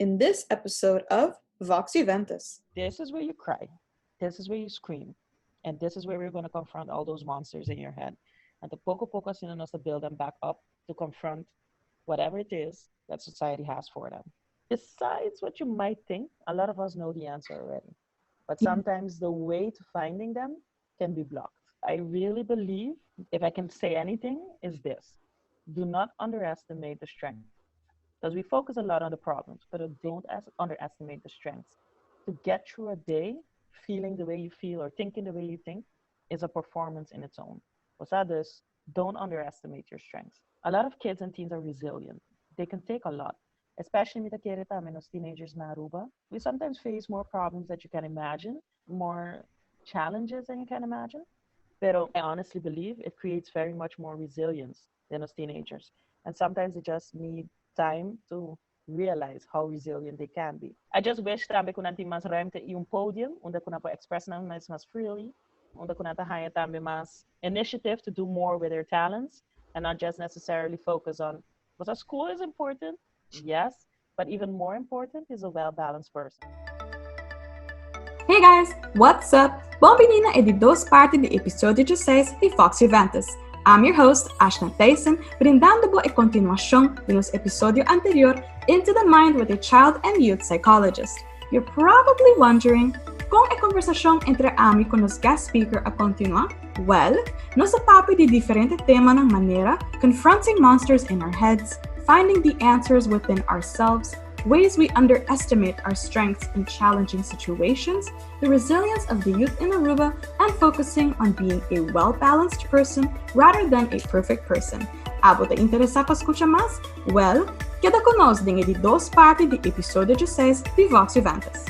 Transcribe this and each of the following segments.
in this episode of VOX IUVENTUS. This is where you cry. This is where you scream. And this is where we're going to confront all those monsters in your head. And the poco poco sino us to build them back up to confront whatever it is that society has for them. Besides what you might think, a lot of us know the answer already. But sometimes the way to finding them can be blocked. I really believe, if I can say anything, is this. Do not underestimate the strength. Because we focus a lot on the problems, but don't underestimate the strengths. To get through a day feeling the way you feel or thinking the way you think is a performance in its own. What's others, don't underestimate your strengths. A lot of kids and teens are resilient. They can take a lot, especially with the teenagers in Aruba. We sometimes face more problems that you can imagine, more challenges than you can imagine. But I honestly believe it creates very much more resilience than us teenagers. And sometimes they just need time to realize how resilient they can be. I just wish tambe kuna ti mas ruimte e podium onde kuna po express na mas freely, onde kuna ta haya tambe mas initiative to do more with their talents and not just necessarily focus on because school is important, yes, but even more important is a well-balanced person. Hey guys, what's up? Bom-vinda e di dos parti di episodio 16 di VOX IUVENTUS. I'm your host, Ashna Tyson, brindando-bo a continuación de los episodio anterior Into the Mind with a Child and Youth Psychologist. You're probably wondering, kung a conversación entre ami con los guest speaker a continua? Well, nos papi di diferente tema ng manera, confronting monsters in our heads, finding the answers within ourselves, ways we underestimate our strengths in challenging situations, the resilience of the youth in Aruba, and focusing on being a well-balanced person rather than a perfect person. Abo te interesa pa escucha más? Well, queda con nos din di dos parti di episodio 16 di VOX IUVENTUS.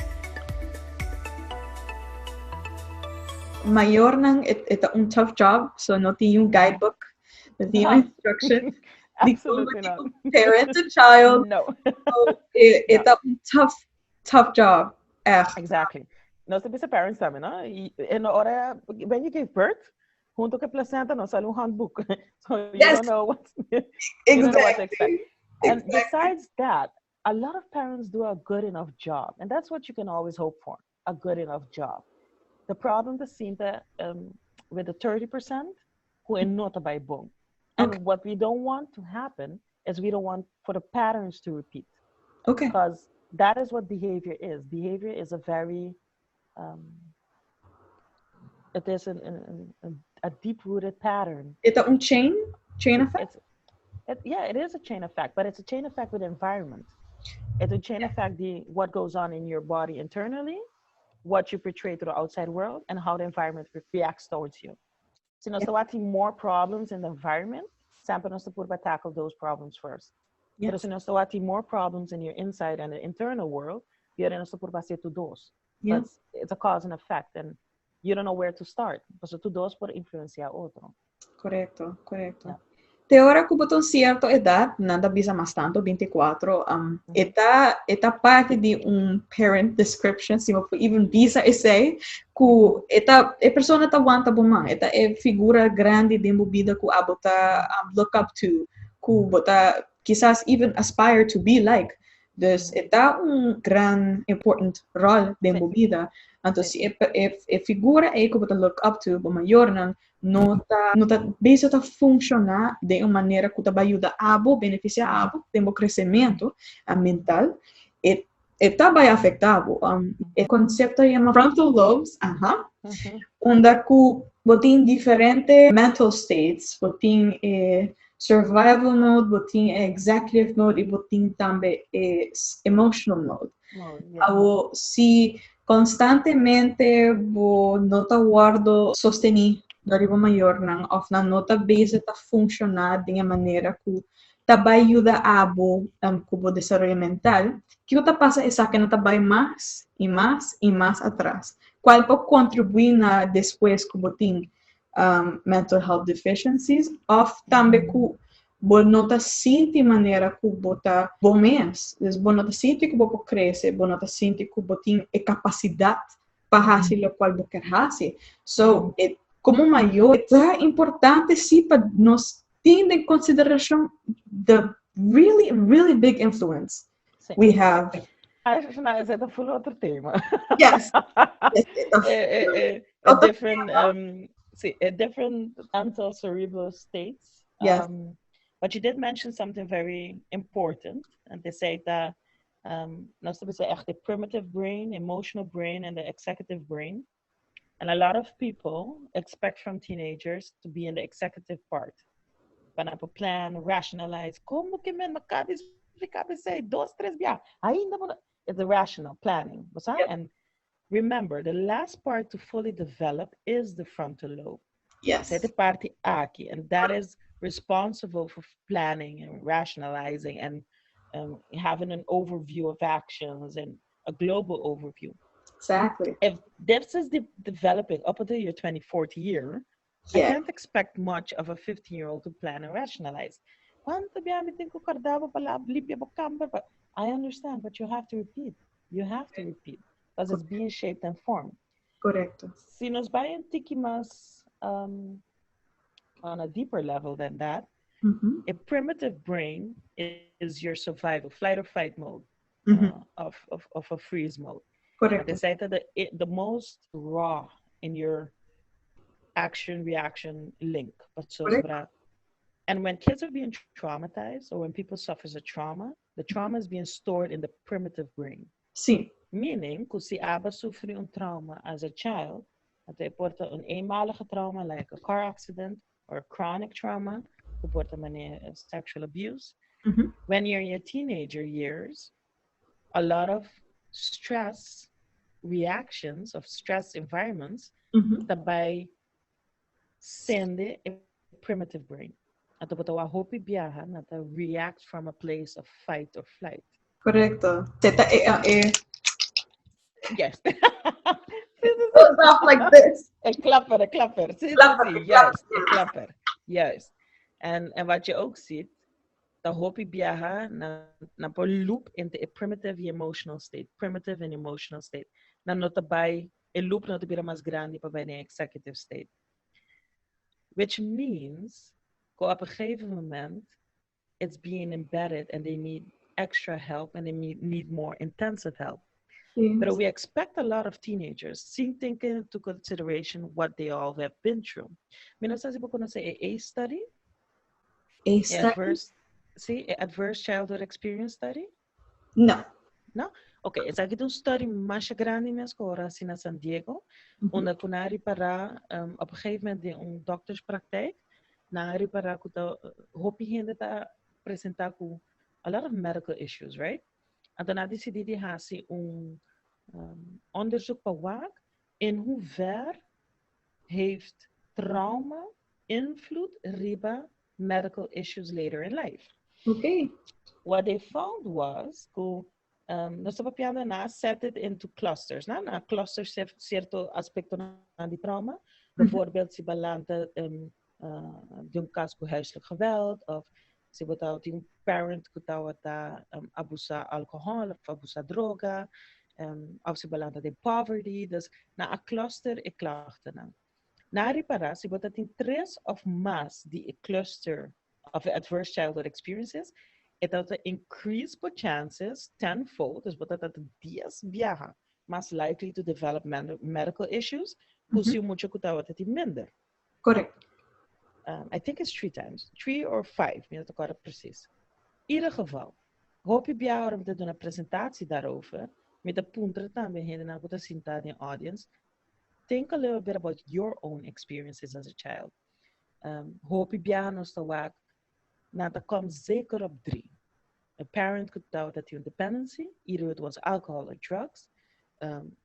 Mayor ng ito tough job, so no ti yung guidebook, no ti yung instruction. Absolutely not. Parent to child. No. So, it's a tough job. Exactly. No se bisa parents namin, no? In order, when you give birth, junto que placenta no sale un handbook. So you don't know what to expect. And besides that, a lot of parents do a good enough job. And that's what you can always hope for, a good enough job. The problem that seems that with the 30% who are not by boom. And what we don't want to happen is we don't want for the patterns to repeat. Okay. Because that is what behavior is. Behavior is a very, it is a deep-rooted pattern. It's a chain effect? It is a chain effect, but it's a chain effect with environment. It's a chain effect, what goes on in your body internally, what you portray to the outside world, and how the environment reacts towards you. So, so what more problems in the environment, sempre nós temos tackle those problems first. But so nós temos more problems in your inside and the internal world, you're nós temos que fazer todos. But it's a cause and effect, and you don't know where to start. Because todos pode influenciar outro. Correcto. Yeah. Teora que botou certo edad, nada bisa mais tanto, 24. Eta parte de parent description, se você even bisa esse, que eta persona tá wanta bom, eta figura grande de vida que abota look up to, que bota quizás even aspire to be like. Dus eta gran important role de vida. Então se figura que bota look up to, bom maior nota bisa ta funcionar de uma maneira que tá ajuda abo beneficia abo demo crescimento mental e vai afetar o conceito chama frontal lobes onde que botin diferente mental states botin survival mode botin executive mode e botin também emotional mode se constantemente nota guardo sostenir daribo maior of na nota base ta funcionar de uma maneira que vai ajudar a abo como desenvolvimento mental que o passa essa que nota vai mais e mais atrás qual pode contribuir na depois que botin mental health deficiencies of também que bo nota sente maneira que bota bom mês bo nota sente que bo cresce bo nota sente que botin a capacidade para fazer o qual bo quer fazer so como maior, é importante sim para nós ter em consideração the really big influence we have Acho que esse é full outro tema. Yes. Yes. A different, a different mental cerebral states. Yes. But you did mention something very important, and they say that nós temos the primitive brain, emotional brain, and the executive brain. And a lot of people expect from teenagers to be in the executive part. Para plan, rationalize. Como que me cabe explicar para 2, 3 dias? Ainda it's the rational planning. Yep. And remember, the last part to fully develop is the frontal lobe. Yes. The parte aqui, and that is responsible for planning and rationalizing and having an overview of actions and a global overview. Exactly. If this is developing up until your 24th year, I can't expect much of a 15-year-old to plan and rationalize. I understand, but you have to repeat. You have to repeat because it's being shaped and formed. Correcto. Si nos vayan tikimas on a deeper level than that, a primitive brain is your survival, flight or fight mode of a freeze mode. Correct. They say that the most raw in your action-reaction link. And when kids are being traumatized or when people suffer a trauma, the trauma is being stored in the primitive brain. Sí. Meaning, si Abba sufre un trauma as a child, dat porta een eenmalige trauma like a car accident or a chronic trauma, porta sexual abuse. When you're in your teenager years, a lot of stress reactions of stress environments by sende a primitive brain. Ato boto wa hopi biaha na ta react from a place of fight or flight. Correcto. Yes. Goes off like this. A klapper. Yes, a klapper. Yes. En wat je ook ziet, dan hopi biaha na po loop into a primitive emotional state. Primitive and emotional state. Na nota by a loop nota bira mas grande pa by the executive state. Which means, op een gegeven moment, it's being embedded and they need extra help and they need more intensive help. Yes. But we expect a lot of teenagers, taking into consideration what they all have been through. Menos as you say a study? A study? Adverse childhood experience study? No. No? Okay, it's like a study mais grande in escola, assim na San Diego, onde kunari para op een gegeven moment de dokterspraktijk, nari para kuta hopi gente ta apresentar com a lot of medical issues, right? En daarna decidi die hasi onderzoek para in hoever heeft trauma invloed riba medical issues later in life. Okay. What they found was nós estamos set it into clusters. Na clusters certo aspecto di trauma. Bijvoorbeeld, se balanta de caso com huiselijk geweld, of se botar de parent que está abusa alcohol, of abusa droga, of se balanta de poverty. Dus na a cluster e klachten na. Na reparar, se botar tem 3 of mais de cluster of adverse childhood experiences, it has increased the chances tenfold, dus wat dat 10 viaja, más likely to develop medical issues, dus je moet je kutawa minder. Correct. I think it's 3 times, 3 or 5, niet dat ik precies. In ieder geval, hoop je bij jou om te doen een presentatie daarover, met de punten dan bij hen naar wat zien in de audience. Think a little bit about your own experiences as a child. Hoop je bij jou nog te waken. Nou, dat komt zeker op 3. A parent could doubt that your dependency, either it was alcohol or drugs,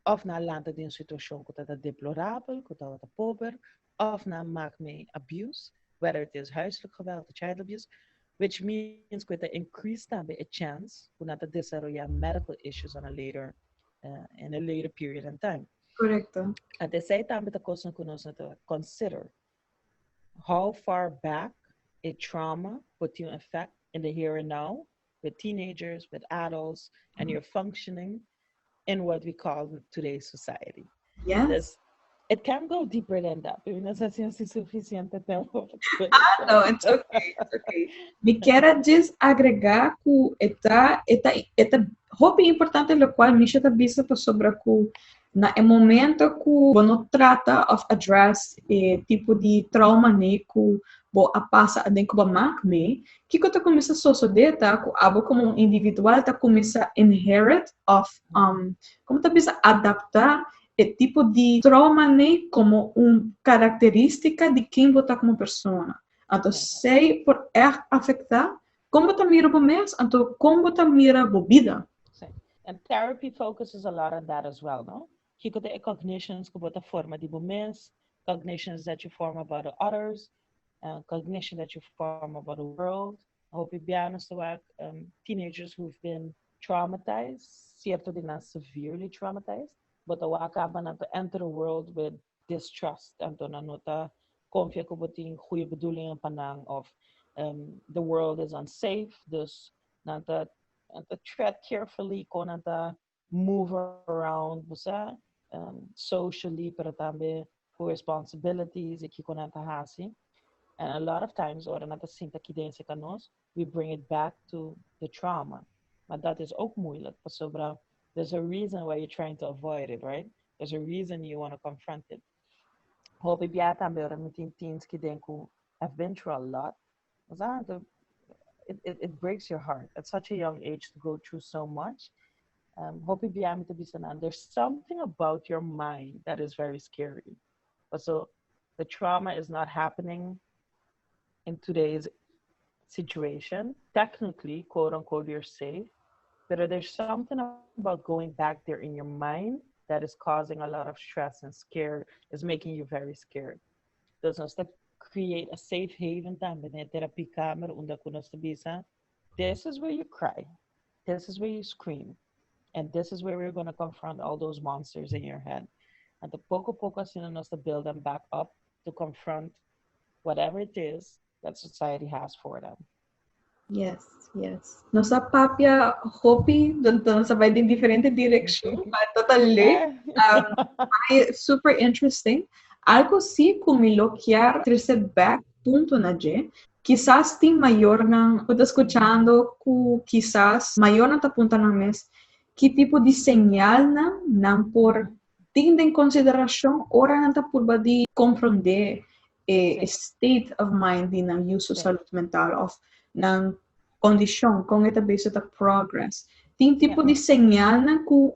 of na landa in een situatie dat deplorabel, dat pober, of na maak mee abuse, whether it is huiselijk geweld or child abuse, which means that increase a chance to desarrollar medical issues on in a later period in time. Correcto. And they say that the question to consider how far back a trauma put you in effect in the here and now with teenagers, with adults, and you're functioning in what we call today's society. Yes. Dus It can go deeper than that, pero no sé si es suficiente tempo. No, it's okay, it's okay. Me quero agregar que eta hobby importante lo qual me está vista sobre que na momento que você trata of address tipo de trauma né que bo a passa dentro do me que tu começa a sociedade que abo como um individual tá começa a inherit of como tá bisa adaptar tipo de trauma né como característica de quem você tá como pessoa. Então, sei por afetar como você mira o mês, então como você mira a vida. And therapy focuses a lot on that as well, no? You could have cognitions about a forma de mês, cognitions that you form about the others, cognition that you form about the world. I hope you be honest about teenagers who've been traumatized, cierto de not severely traumatized, but the wakaban to enter the world with distrust and to nanota confia ko buting goeie bedoelingen panang of the world is unsafe, dus nata tread carefully ko nata move around busa socially pero tambe for responsibilities e ko nata hasi. And a lot of times ora nata sinta kidense kanos we bring it back to the trauma. Maar dat is ook moeilijk sobra. There's a reason why you're trying to avoid it, right? There's a reason you want to confront it. Hope biata mbera meeting teens kidenku have been through a lot. It breaks your heart at such a young age to go through so much. Hope biata bisanan. There's something about your mind that is very scary. But so the trauma is not happening in today's situation. Technically, quote unquote, you're safe. But there's something about going back there in your mind that is causing a lot of stress and scare, is making you very scared. Dus als dat create a safe haven dan binnen een therapiekamer, onder kunos te bisa, this is where you cry, this is where you scream, and this is where we're going to confront all those monsters in your head. And the poco poco sino us to build them back up to confront whatever it is that society has for them. Yes, yes. Nossa papia hobby, nossa vai em diferente direção, mas totalmente super interesting. Algo sim como bloquear tracer back ponto na G. Quizás tem maior não, eu tô escutando que quizás maior não tá apontando na mes que tipo de señal não por tendo em consideração ora não tá por de compreender state of mind na uso saúde mental of ng condition kung ito based on progress. Tem tipo de señal na ku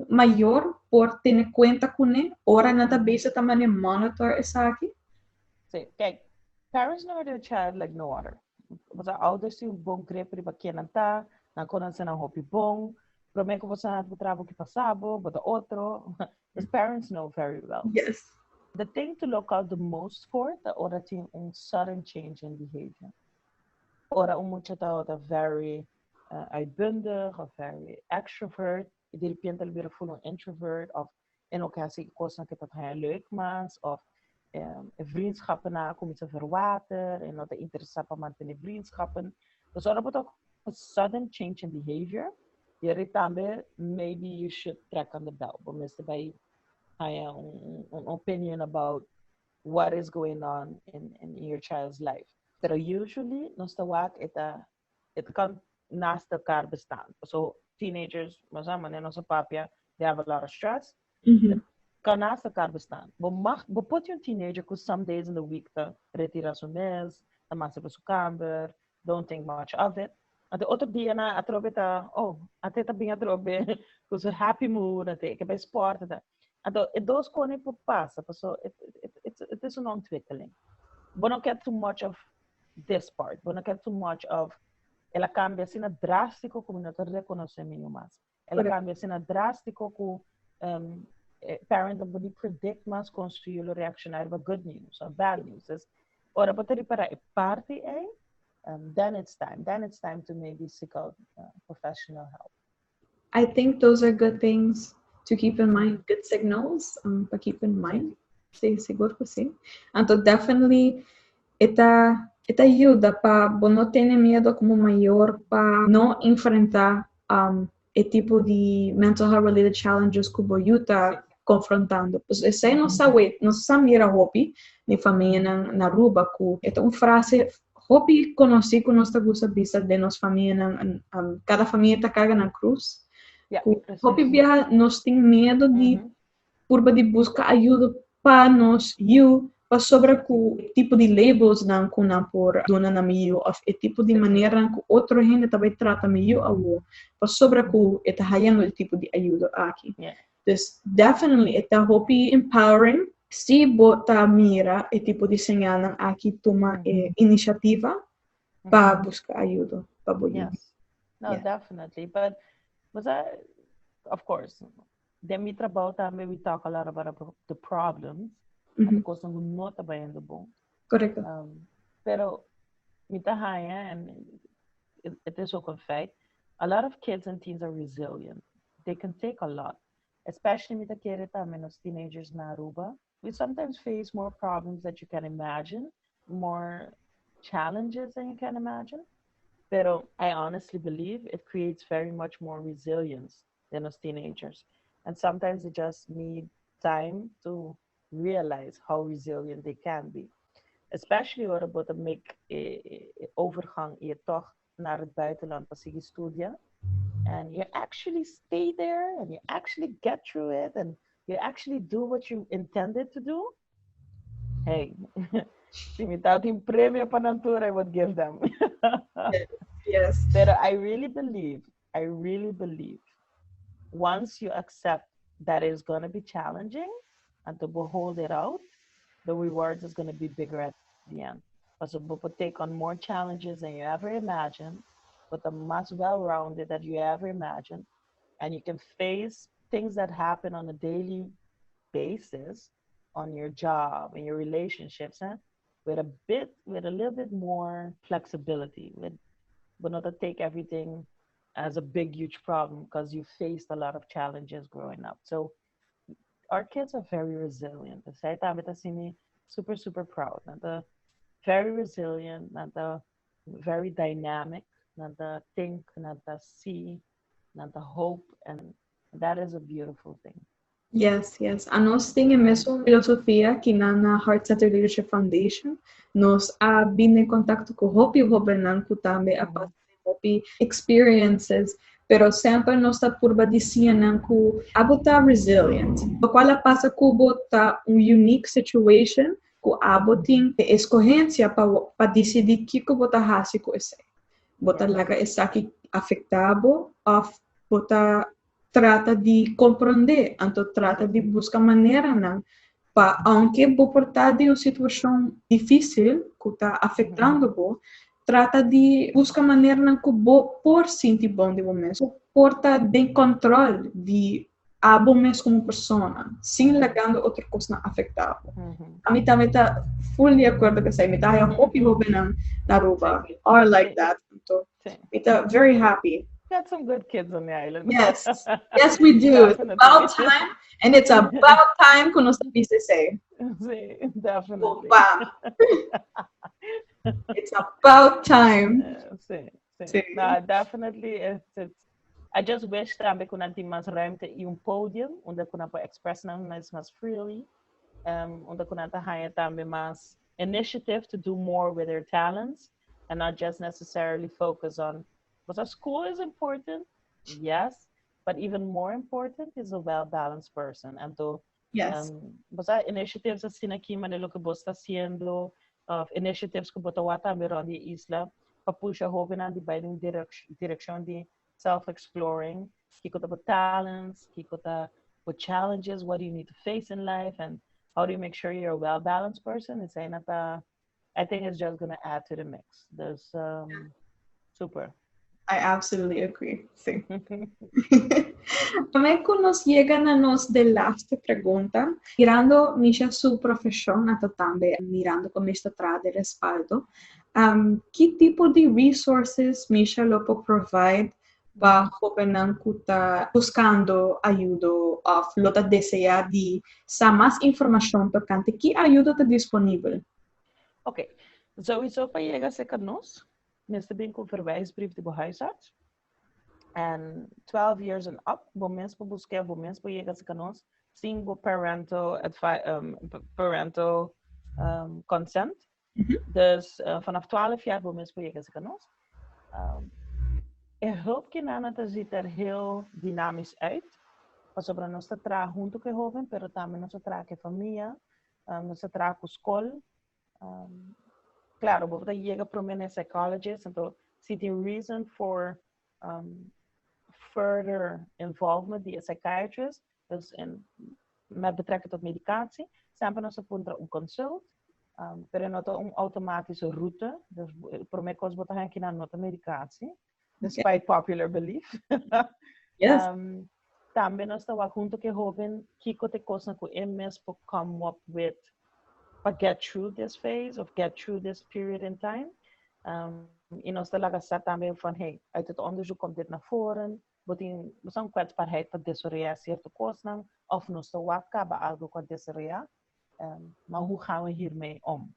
maior por tener cuenta com ne ora na based on mane monitor esa aqui. Sim, okay. Parents know their child like no other. Mas ouder si bom grip ri bakiananta, na konan sa nang hopi bong, promeko po sa trabo ki pasabo, but the otro. The parents know very well. Yes. The thing to look out the most for, the ora team in sudden change in behavior. Ora mucha ta very uitbundig of very extrovert. De repente al weer full introvert of in occasie kost ik dat hij leuk maakt of vriendschappen na kom iets verwater en dat de interesse van de vriendschappen. Dus ora wordt ook a sudden change in behavior. Je tambe maybe you should track on the bell. But Mr. Bay, I have an opinion about what is going on in your child's life. Pero usually, nosta wak it kan naast elkaar bestaan. So teenagers, masama na nosa papia, they have a lot of stress. Mm-hmm. Kan naast elkaar bestaan. But put your teenager, because some days in the week, te retira su mes, te masa pa su kamer, don't think much of it. At the other day na atrobe ta, ateta bing atrobe, because a happy mood, ate ke bij sport, and those kone po pasa, so it is an ontwikkeling. But don't get too much of this part, but not get too much of ela cambia sina drástico como não te reconhecimento mais. Ela cambia sina drástico com parent body predict mas construir reaccionar para good news or bad news. Ora poteri para parte then it's time to maybe seek out professional help. I think those are good things to keep in mind, good signals to keep in mind. Stay seguro que sim. Então definitely ita ajuda para não ter medo como maior para não enfrentar tipo de mental health related challenges que você confrontando. Pues essa não sa mira hopi ni família na Aruba ku ito frase hopi conosci ku nossa gusta vista de nos família cada família tá carga na cruz. Hopi via nós tem medo de curva de busca ajuda para nós para sobre o tipo de labels não com por dona na meio of e tipo de maneira que outro gente também trata meio ao para sobre o eta hayando o tipo de ajuda aqui. Então definitely eta hopi empowering se bota mira e tipo de señal aqui toma iniciativa para buscar ajuda para botar. Definitely, but was that of course. Then we trabalho também, we talk a lot about the problems, and because não não está bem indo bom. Correcto. Pero mita haya, and it is so fact, a lot of kids and teens are resilient. They can take a lot, especially mita kere também os teenagers na Aruba. We sometimes face more problems that you can imagine, more challenges than you can imagine. Pero I honestly believe it creates very much more resilience than us teenagers. And sometimes they just need time to realize how resilient they can be. Especially what about to make overgang je toch naar het buitenland pas je studia. And you actually stay there and you actually get through it and you actually do what you intended to do. Hey, without him premio panatura, I would give them. Yes. But I really believe, once you accept that it's going to be challenging and to hold it out, the rewards is going to be bigger at the end. Because you will take on more challenges than you ever imagined, but the most well-rounded that you ever imagined, and you can face things that happen on a daily basis on your job and your relationships, with a little bit more flexibility, but not to take everything as a big, huge problem because you faced a lot of challenges growing up. So our kids are very resilient. Super, super proud. Very resilient, very dynamic, think, see, hope, and that is a beautiful thing. Yes. A nós temos a mesma filosofia que na Heart Centered Leadership Foundation. Nós bem em contato com o Hopi Hobenanku também, a parte de Hopi experiences, pero sempre nós está por dizendo que a botar resilient. O qual passa que botar unique situation, que a botar escorrência para decidir que botar raci com esse. Botar lá essa que afetado, of botar trata de compreender, então trata de buscar maneira para, aunque vou portar de uma situação difícil que está afetando vou, trata de buscar maneira que vou por sentir bom de momento, portar de controle de a bom mesmo como pessoa, sem legando outra coisa afetável. A mim também está full de acordo com isso, me está hope na Aruba, or like that, então me está very happy. Got some good kids on the island. Yes, we do. It's about time, and it's about time que nós temos que say. Definitely. It's about time. No, definitely. It's. I just wish that we could have más ruimte y un podium, donde kunnen we expressen más freely, donde kunnen we hire también más initiative to do more with their talents, and not just necessarily focus on. Because school is important, yes, but even more important is a well-balanced person. And to, initiatives assim aqui, Manilo, que você está haciendo, initiatives que você está também de isla, para puxar jovens na direção de self-exploring, que você tem talents, que você tem challenges, what do you need to face in life, and how do you make sure you're a well-balanced person? It's saying that I think it's just going to add to the mix. There's super. I absolutely agree. Sí. Também quando nos llega a nos de last pergunta, mirando Misha su profesión, também mirando como está atrás de respaldo, que tipo de resources Misha lo pode provide para jovem que está buscando ajuda ou lo está deseando de saber mais informação tocante que ajuda está disponível? Ok, sowieso para chegar a nós. Neste bem com verwijsbrief de huisarts. And 12 years and up, bom mensen buscar, bom mensen chegar a nós, single parental consent. Dus vanaf 12 jaar wil mensen projecten zich nos. Hulpkinana ziet er heel dynamisch uit. Pas op nos tra junto que joven, pero también nos tra que familia, nos tra con school. Claro, bijvoorbeeld llega prominent psychologist, entonces see the reason for further involvement die psychiatrist, dus met betrekking tot medicatie, sempre nos apunta consult, pero not automatische route, dus promekos bota gaan kina nota medicatie, despite popular belief. Yes. Também nós estamos junto que jovem que te coisa com MS for come up with but get through this phase of get through this period in time. En ons talaga sa também van hey, uit het onderzoek komt dit naar voren, wat in zo'n kwetsbaarheid van dysoriënteer te kosten of nos te wakka bij algo con dysoria. Maar hoe gaan we hiermee om?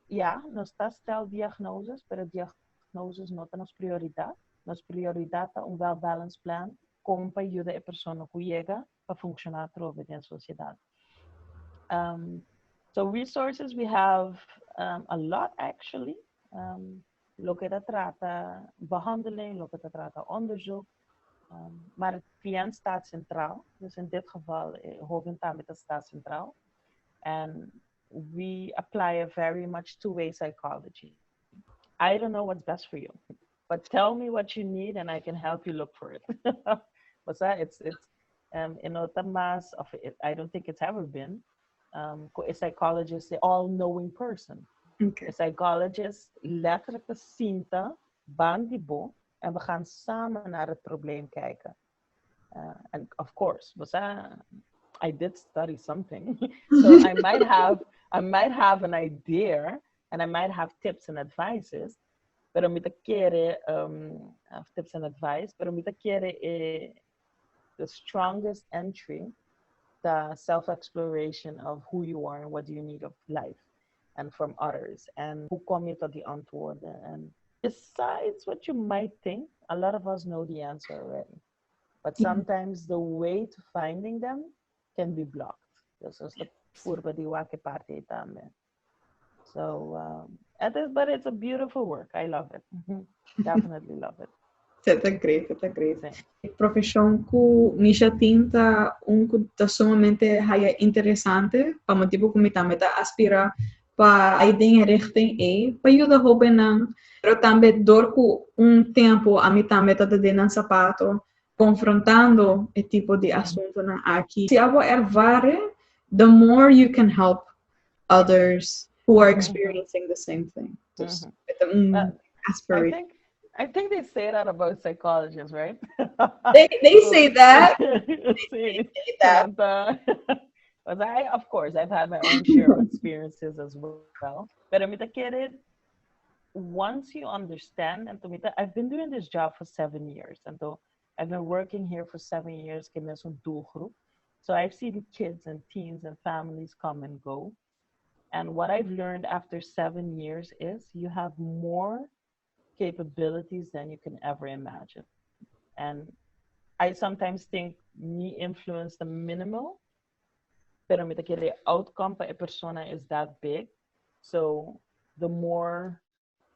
Ja, nos stel diagnoses, pero diagnoses not nos prioridad. Nos prioridad é well-balanced plan como para ajudar a pessoa que chega para funcionar dentro da sociedade. So resources we have a lot actually. Lo que trata behandeling, lo que trata onderzoek. Maar het cliënt staat centraal. Dus in dit geval Hoventamit staat centraal. And we apply a very much two-way psychology. I don't know what's best for you, but tell me what you need and I can help you look for it. What's that? It's in mass of it. I don't think it's ever been. A psychologist, the all-knowing person. Okay. Een psychologist, letterlijk de cinta, bandibo, en we gaan samen naar het probleem kijken. And of course, I did study something, so I might have an idea, and I might have tips and advices. Pero mi te quiere tips and advice, pero mi te quiere the strongest entry, the self-exploration of who you are and what do you need of life and from others, and hoe kom je tot die antwoorden. And besides what you might think, a lot of us know the answer already. But sometimes the way to finding them can be blocked. Dus dat is de curva die wake parte también. So, but it's a beautiful work. I love it. Definitely love it. That's great. Profissão que me tinta que sumamente interessante, para motivo que me também aspira para a ideia richting para ajudar jovens, pero também dor que tempo a mim também está dentro sapato, confrontando esse tipo de assunto aqui. Se algo ervare, the more you can help others who are experiencing the same thing. Just aspiration. I think they say that about psychologists, right? They say that. They say that. But of course, I've had my own share of experiences as well. But once you understand, and I've been doing this job for 7 years, and I've been working here for 7 years. So I've seen kids and teens and families come and go. And what I've learned after 7 years is you have more capabilities than you can ever imagine. And I sometimes think me influence the minimal, pero the outcome para a persona is that big. So the more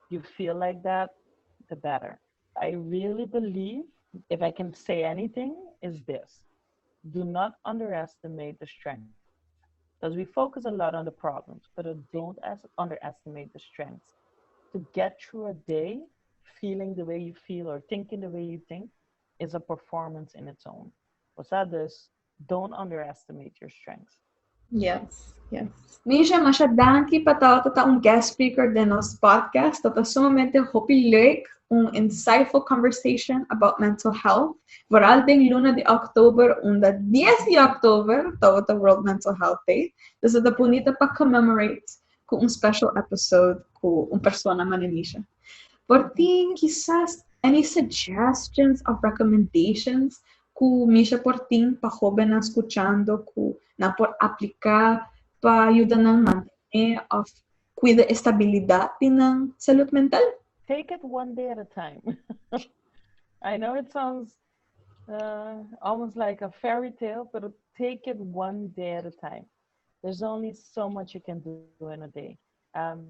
you feel like that, the better. I really believe, if I can say anything, is this: do not underestimate the strength. Because we focus a lot on the problems, but don't underestimate the strengths. To get through a day feeling the way you feel or thinking the way you think is a performance in its own. Others, don't underestimate your strengths. Yes. Misha, dankie para guest speaker de nos podcast. Dat is sumamente leuk, insightful conversation about mental health. Vooral den luna de oktober, de 10 de oktober, dat World Mental Health Day. Dus dat bonita para commemorate com special episode com persona maninisha. Por ti, quizás, any suggestions of recommendations que Misha por ti para jóvenes escuchando que na por aplicar para ajudar a manter ou cuidar a estabilidade na saúde mental? Take it one day at a time. I know it sounds Almost like a fairy tale, but take it one day at a time. There's only so much you can do in a day. Um,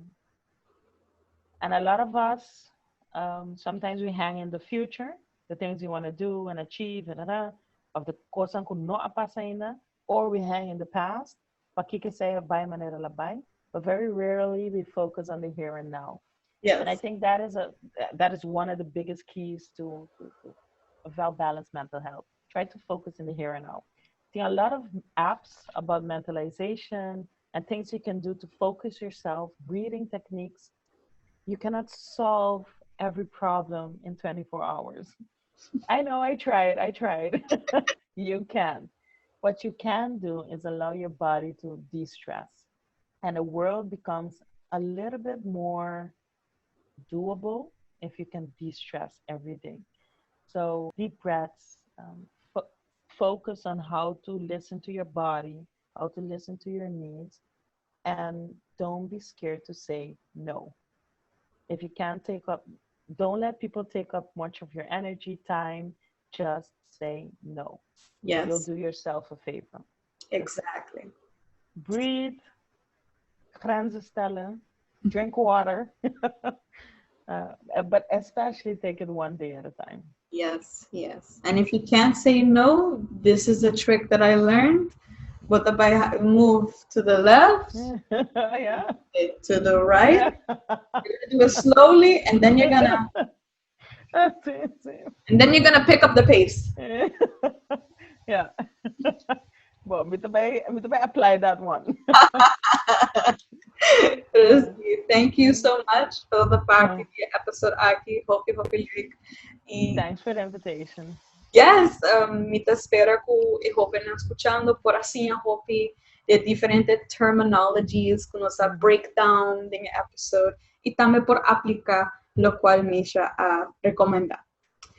and a lot of us, sometimes we hang in the future, the things we want to do and achieve, and of the coisa que não passa ainda, or we hang in the past, para que saia vai maneira lá vai, but very rarely we focus on the here and now. Yes. And I think that is one of the biggest keys to well-balanced mental health. Try to focus in the here and now. There are a lot of apps about mentalization and things you can do to focus yourself, breathing techniques. You cannot solve every problem in 24 hours. I know, I tried. You can. What you can do is allow your body to de-stress. And the world becomes a little bit more doable if you can de-stress every day. So deep breaths, focus on how to listen to your body, how to listen to your needs, and don't be scared to say no. If you can't don't let people take up much of your energy, time, just say no. Yes. You'll do yourself a favor. Exactly. Breathe, grenzen stellen, drink water, but especially take it one day at a time. Yes. And if you can't say no, this is a trick that I learned. But if I move to the left, Yeah, to the right, you're gonna do it slowly, and then you're gonna pick up the pace. Yeah. Well, me também apply that one. Thank you so much for the part of the episode aqui. Hope you like. Thanks for the invitation. Yes, me te espera que eu venha escuchando por assim, eu hope de diferentes terminologies que nos breakdown de episode e também por aplicar, lo cual me a recomendar.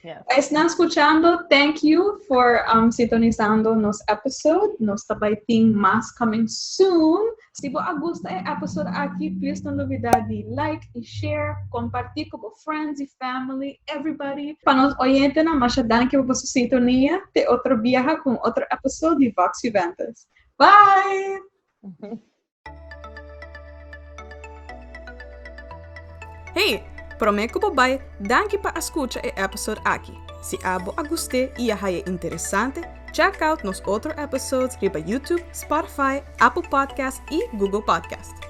Yes. Están escuchando, thank you for sintonizando nos episode. Nos também tem mais coming soon. Se você gosta do episode aqui, please don't olvidar de like e share, compartilhar com friends e family, everybody. Para nos oyentes, mas dan que você sintonia de outro viaje com outro episode de VOX IUVENTUS. Bye! Hey! Prometo que vai, danke para escutar o episódio aqui. Se abo a gostei e é interessante, check out nos outros episódios riba YouTube, Spotify, Apple Podcast e Google Podcast.